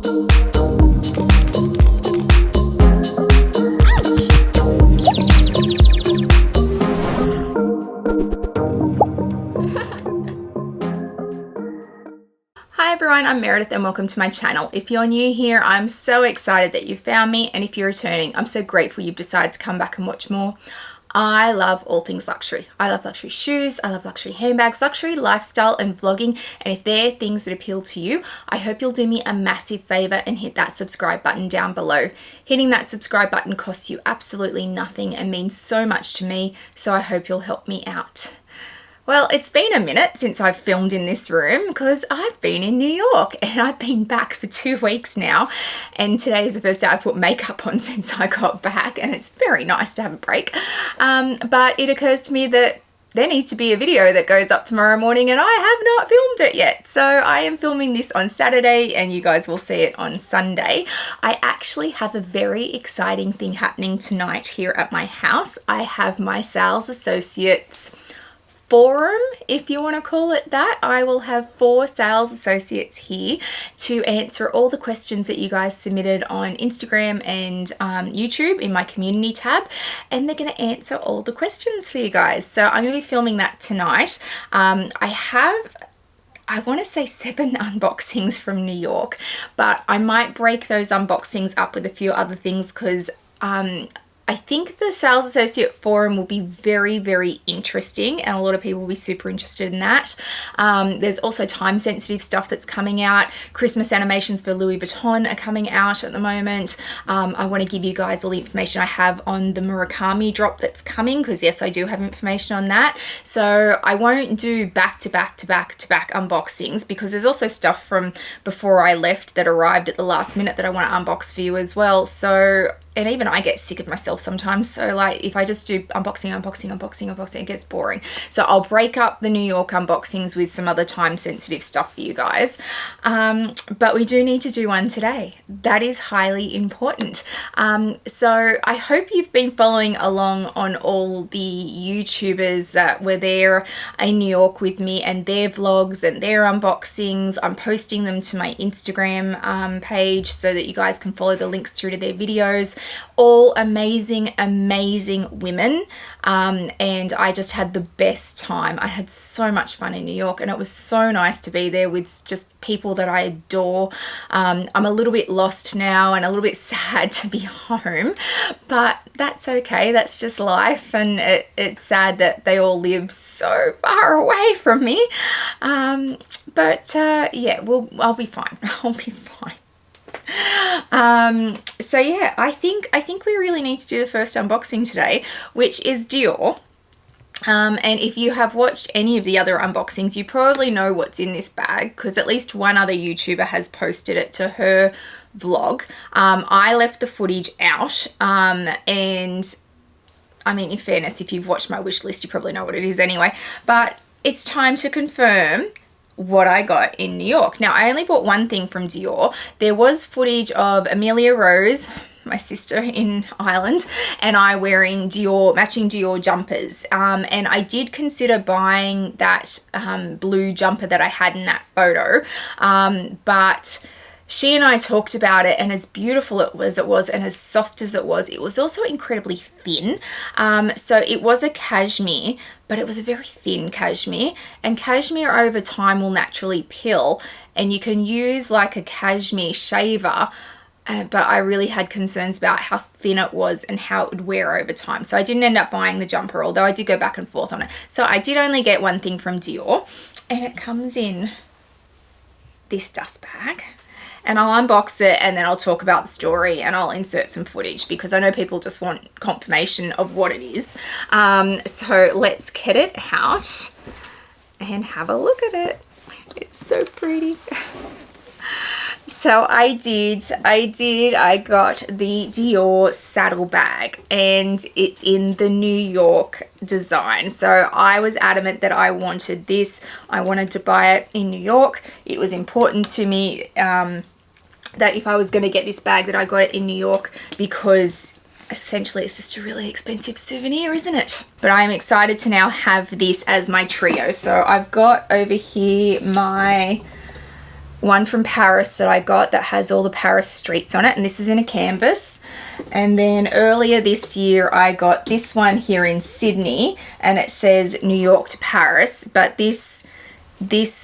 Hi everyone, I'm Meredith and welcome to my channel. If you're new here, I'm so excited that you found me, and if you're returning, I'm so grateful you've decided to come back and watch more. I love all things luxury. I love luxury shoes, I love luxury handbags, luxury lifestyle and vlogging, and if they're things that appeal to you, I hope you'll do me a massive favor and hit that subscribe button down below. Hitting that subscribe button costs you absolutely nothing and means so much to me, so I hope you'll help me out. Well, it's been a minute since I've filmed in this room because I've been in New York and I've been back for 2 weeks now, and today is the first day I've put makeup on since I got back, and it's very nice to have a break. But it occurs to me that there needs to be a video that goes up tomorrow morning and I have not filmed it yet. So I am filming this on Saturday and you guys will see it on Sunday. I actually have a very exciting thing happening tonight here at my house. I have my sales associates forum, if you want to call it that. I will have 4 sales associates here to answer all the questions that you guys submitted on Instagram and YouTube in my community tab, and they're going to answer all the questions for you guys. So I'm going to be filming that tonight. I want to say 7 unboxings from New York, but I might break those unboxings up with a few other things because I think the sales associate forum will be very, very interesting, and a lot of people will be super interested in that. There's also time sensitive stuff that's coming out. Christmas animations for Louis Vuitton are coming out at the moment. I want to give you guys all the information I have on the Murakami drop that's coming, because yes, I do have information on that. So I won't do back to back unboxings, because there's also stuff from before I left that arrived at the last minute that I want to unbox for you as well. So, and even I get sick of myself sometimes. So like if I just do unboxing, it gets boring. So I'll break up the New York unboxings with some other time sensitive stuff for you guys. But we do need to do one today. That is highly important. So I hope you've been following along on all the YouTubers that were there in New York with me and their vlogs and their unboxings. I'm posting them to my Instagram page so that you guys can follow the links through to their videos. All amazing women, and I just had the best time. I had so much fun in New York, and it was so nice to be there with just people that I adore. I'm a little bit lost now and a little bit sad to be home, but that's okay. That's just life, and it's sad that they all live so far away from me. But yeah, I'll be fine. I'll be fine. So yeah, I think we really need to do the first unboxing today, which is Dior. And if you have watched any of the other unboxings, you probably know what's in this bag, because at least one other YouTuber has posted it to her vlog. I left the footage out, and I mean, in fairness, if you've watched my wish list, you probably know what it is anyway, but it's time to confirm what I got in New York. Now, I only bought one thing from Dior. There was footage of Amelia Rose, my sister in Ireland, and I wearing matching Dior jumpers. And I did consider buying that blue jumper that I had in that photo, but she and I talked about it, and as beautiful it was, and as soft as it was also incredibly thin. So it was a cashmere, but it was a very thin cashmere, and cashmere over time will naturally pill, and you can use like a cashmere shaver, but I really had concerns about how thin it was and how it would wear over time. So I didn't end up buying the jumper, although I did go back and forth on it. So I did only get one thing from Dior, and it comes in this dust bag. And I'll unbox it, and then I'll talk about the story, and I'll insert some footage because I know people just want confirmation of what it is. So let's get it out and have a look at it. It's so pretty. So I got the Dior saddle bag, and it's in the New York design. So I was adamant that I wanted this. I wanted to buy it in New York. It was important to me that if I was going to get this bag, that I got it in New York, because essentially it's just a really expensive souvenir, isn't it? But I'm excited to now have this as my trio. So I've got over here my one from Paris that I got that has all the Paris streets on it, and this is in a canvas. And then earlier this year I got this one here in Sydney, and it says New York to Paris, but this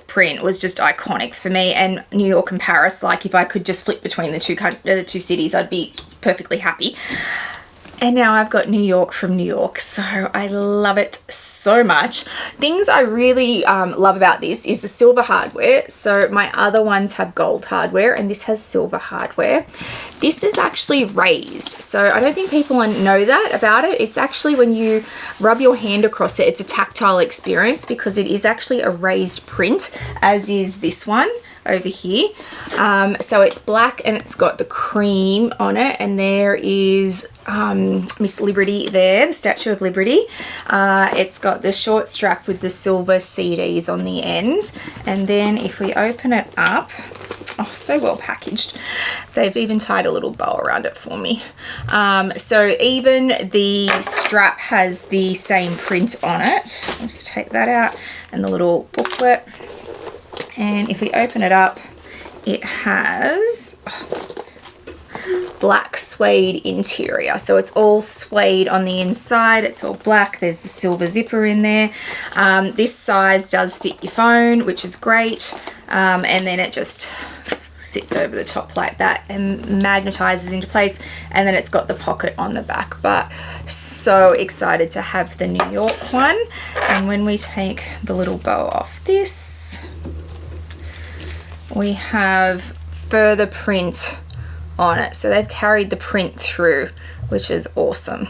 print was just iconic for me. And New York and Paris, like if I could just flip between the two cities, I'd be perfectly happy. And now I've got New York from New York, so I love it so much. Things I really love about this is the silver hardware. So my other ones have gold hardware, and this has silver hardware. This is actually raised, so I don't think people know that about it. It's actually, when you rub your hand across it, it's a tactile experience because it is actually a raised print, as is this one over here. So it's black and it's got the cream on it, and there is Miss Liberty there, the Statue of Liberty. It's got the short strap with the silver CDs on the end, and then if we open it up, oh, so well packaged. They've even tied a little bow around it for me. So even the strap has the same print on it. Let's take that out, and the little booklet. And if we open it up, it has black suede interior. So it's all suede on the inside. It's all black. There's the silver zipper in there. This size does fit your phone, which is great. And then it just sits over the top like that and magnetizes into place. And then it's got the pocket on the back. But so excited to have the New York one. And when we take the little bow off this, we have further print on it. So they've carried the print through, which is awesome.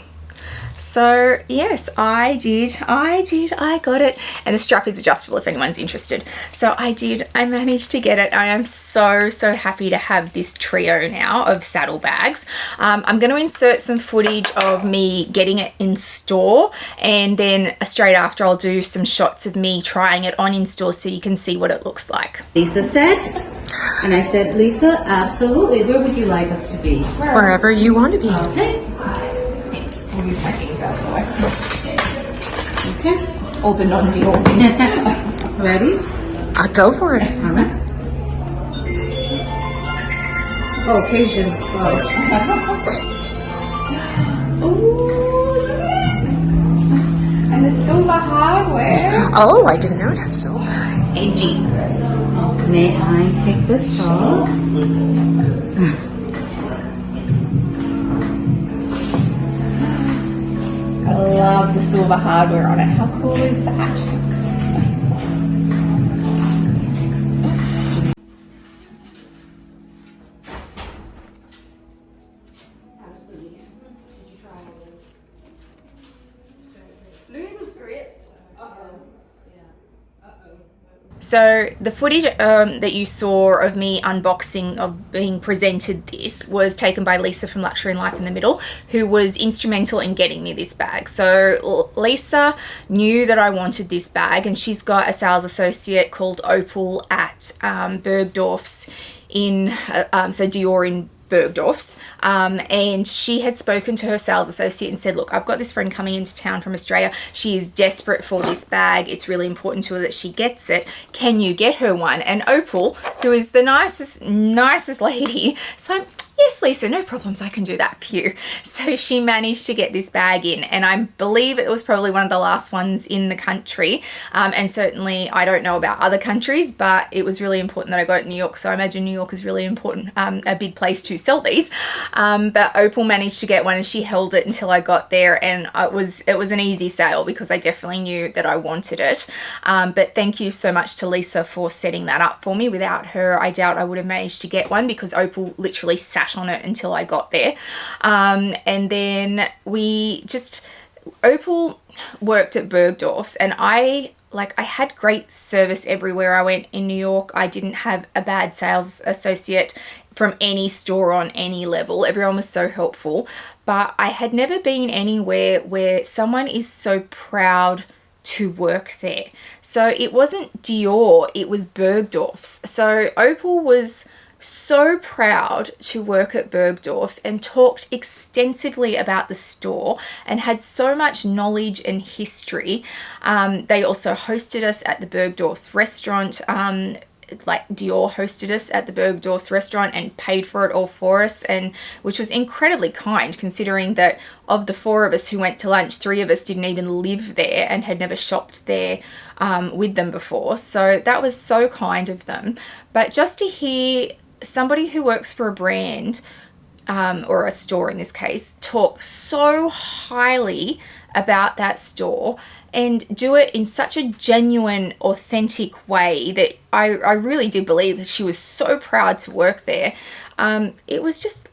So yes, I got it. And the strap is adjustable if anyone's interested. So I managed to get it. I am so happy to have this trio now of saddlebags. I'm going to insert some footage of me getting it in store, and then straight after I'll do some shots of me trying it on in store so you can see what it looks like. Lisa said, and I said, Lisa, absolutely. Where would you like us to be? Wherever you want to be. Okay. Okay. All the non-Dior things. Ready? I'll go for it. All right. Oh, occasion. Ooh. And the silver hardware. Oh, I didn't know it had silver. It's edgy. May I take this off? I love the silver hardware on it. How cool is that? So the footage that you saw of me unboxing, of being presented this, was taken by Lisa from Luxury and Life in the Middle, who was instrumental in getting me this bag. So Lisa knew that I wanted this bag, and she's got a sales associate called Opal at Bergdorf's in, so Dior in Bergdorf's, and she had spoken to her sales associate and said, look, I've got this friend coming into town from Australia. She is desperate for this bag. It's really important to her that she gets it. Can you get her one? And Opal, who is the nicest lady, so yes, Lisa, no problems. I can do that for you. So she managed to get this bag in, and I believe it was probably one of the last ones in the country. And certainly I don't know about other countries, but it was really important that I got it in New York. So I imagine New York is really important, a big place to sell these. But Opal managed to get one, and she held it until I got there, and it was an easy sale because I definitely knew that I wanted it. But thank you so much to Lisa for setting that up for me. Without her, I doubt I would have managed to get one, because Opal literally sat on it until I got there. And then Opal worked at Bergdorf's, and I had great service everywhere I went in New York. I didn't have a bad sales associate from any store on any level. Everyone was so helpful, but I had never been anywhere where someone is so proud to work there. So it wasn't Dior, it was Bergdorf's. So Opal was so proud to work at Bergdorf's and talked extensively about the store and had so much knowledge and history. They also hosted us at the Bergdorf's restaurant. like Dior hosted us at the Bergdorf's restaurant and paid for it all for us, and which was incredibly kind considering that of the 4 of us who went to lunch, 3 of us didn't even live there and had never shopped there with them before. So that was so kind of them. But just to hear somebody who works for a brand or a store in this case talk so highly about that store and do it in such a genuine, authentic way that I really did believe that she was so proud to work there. It was just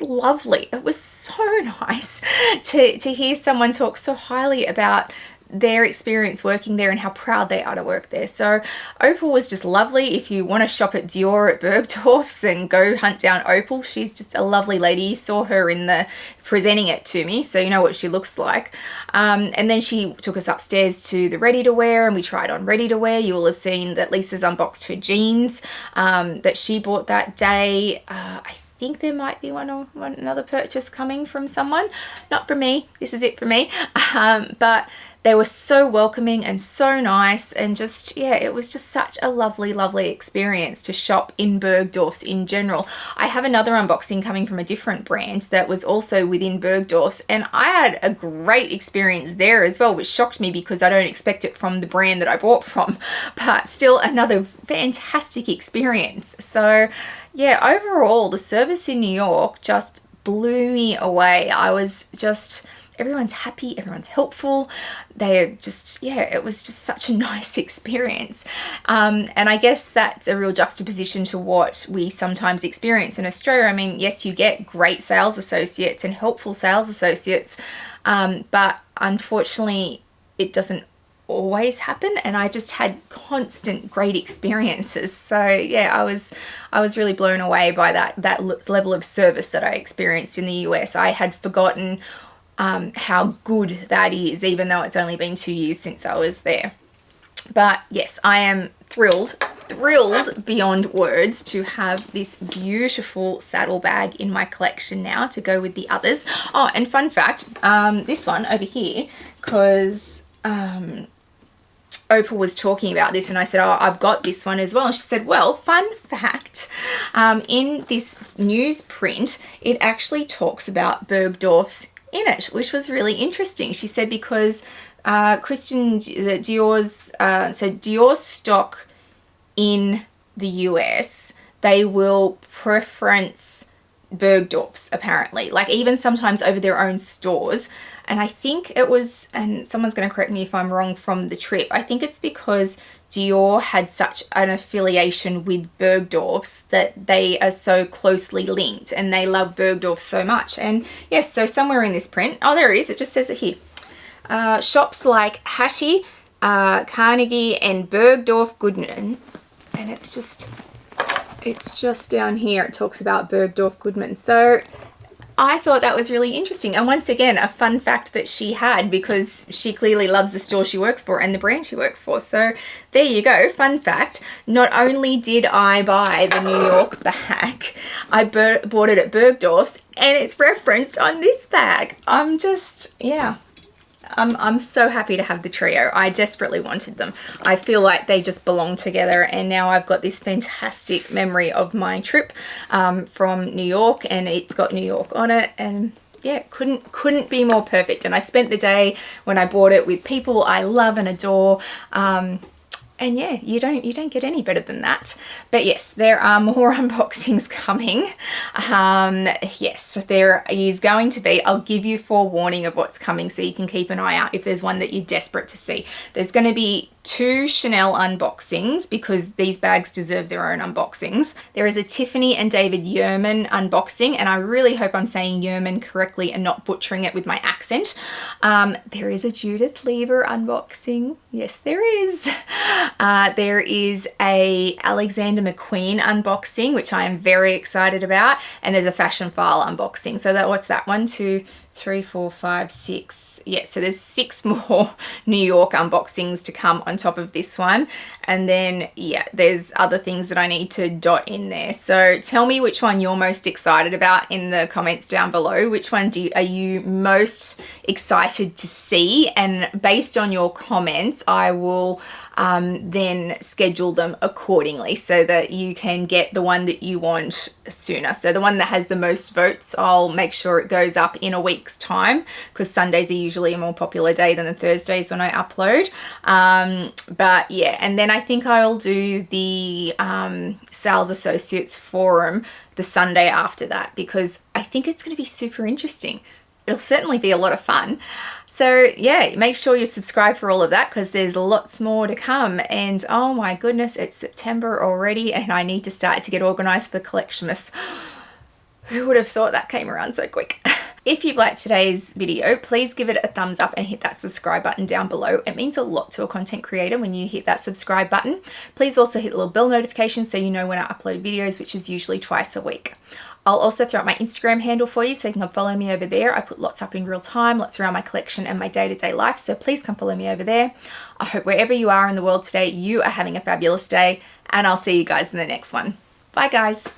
lovely. It was so nice to hear someone talk so highly about their experience working there and how proud they are to work there. So Opal was just lovely. If you want to shop at Dior at Bergdorf's, then go hunt down Opal. She's just a lovely lady. You saw her in the presenting it to me, so you know what she looks like. And then she took us upstairs to the ready to wear, and we tried on ready to wear. You will have seen that Lisa's unboxed her jeans that she bought that day. I think there might be another purchase coming from someone, not from me. This is it for me. But they were so welcoming and so nice, and just, yeah, it was just such a lovely experience to shop in Bergdorf's in general. I have another unboxing coming from a different brand that was also within Bergdorf's, and I had a great experience there as well, which shocked me because I don't expect it from the brand that I bought from, but still another fantastic experience. So yeah, overall, the service in New York just blew me away. I was just... everyone's happy, everyone's helpful. They're just, yeah, it was just such a nice experience. And I guess that's a real juxtaposition to what we sometimes experience in Australia. I mean, yes, you get great sales associates and helpful sales associates, but unfortunately it doesn't always happen, and I just had constant great experiences. So yeah, I was really blown away by that level of service that I experienced in the US. I had forgotten how good that is, even though it's only been 2 years since I was there. But yes, I am thrilled beyond words to have this beautiful saddlebag in my collection now to go with the others. Oh, and fun fact, this one over here, because Opal was talking about this and I said, oh, I've got this one as well. And she said, well, fun fact, in this newsprint, it actually talks about Bergdorf's in it, which was really interesting. She said because Dior's stock in the US, they will preference Bergdorf's apparently, like even sometimes over their own stores. And I think it was, and someone's going to correct me if I'm wrong from the trip, I think it's because Dior had such an affiliation with Bergdorf's that they are so closely linked and they love Bergdorf so much. And yes, so somewhere in this print, oh, there it is. It just says it here. Shops like Hattie, Carnegie and Bergdorf Goodman. And it's just down here. It talks about Bergdorf Goodman. So I thought that was really interesting. And once again, a fun fact that she had, because she clearly loves the store she works for and the brand she works for. So there you go, fun fact. Not only did I buy the New York bag, I bought it at Bergdorf's and it's referenced on this bag. I'm just, yeah. I'm so happy to have the trio. I desperately wanted them. I feel like they just belong together, and now I've got this fantastic memory of my trip from New York, and it's got New York on it, and yeah, couldn't be more perfect. And I spent the day when I bought it with people I love and adore. And yeah, you don't get any better than that. But yes, there are more unboxings coming. Yes, there is going to be. I'll give you forewarning of what's coming so you can keep an eye out if there's one that you're desperate to see. There's going to be 2 Chanel unboxings because these bags deserve their own unboxings. There is a Tiffany and David Yurman unboxing, and I really hope I'm saying Yurman correctly and not butchering it with my accent. There is a Judith Lever unboxing. Yes, there is. There is a Alexander McQueen unboxing, which I am very excited about, and there's a Fashion File unboxing. So what's that? 1, 2, 3, 4, 5, 6. Yeah, so there's 6 more New York unboxings to come on top of this one. And then, yeah, there's other things that I need to dot in there. So tell me which one you're most excited about in the comments down below. Which one are you most excited to see? And based on your comments, I will then schedule them accordingly so that you can get the one that you want sooner. So the one that has the most votes, I'll make sure it goes up in a week's time, because Sundays are usually a more popular day than the Thursdays when I upload. But yeah, and then I think I'll do the Sales Associates Forum the Sunday after that, because I think it's going to be super interesting. It'll certainly be a lot of fun. So yeah, make sure you subscribe for all of that, because there's lots more to come. And oh my goodness, it's September already and I need to start to get organized for Collectionmas. Who would have thought that came around so quick? If you've liked today's video, please give it a thumbs up and hit that subscribe button down below. It means a lot to a content creator when you hit that subscribe button. Please also hit the little bell notification so you know when I upload videos, which is usually twice a week. I'll also throw up my Instagram handle for you so you can follow me over there. I put lots up in real time, lots around my collection and my day-to-day life, so please come follow me over there. I hope wherever you are in the world today, you are having a fabulous day, and I'll see you guys in the next one. Bye guys.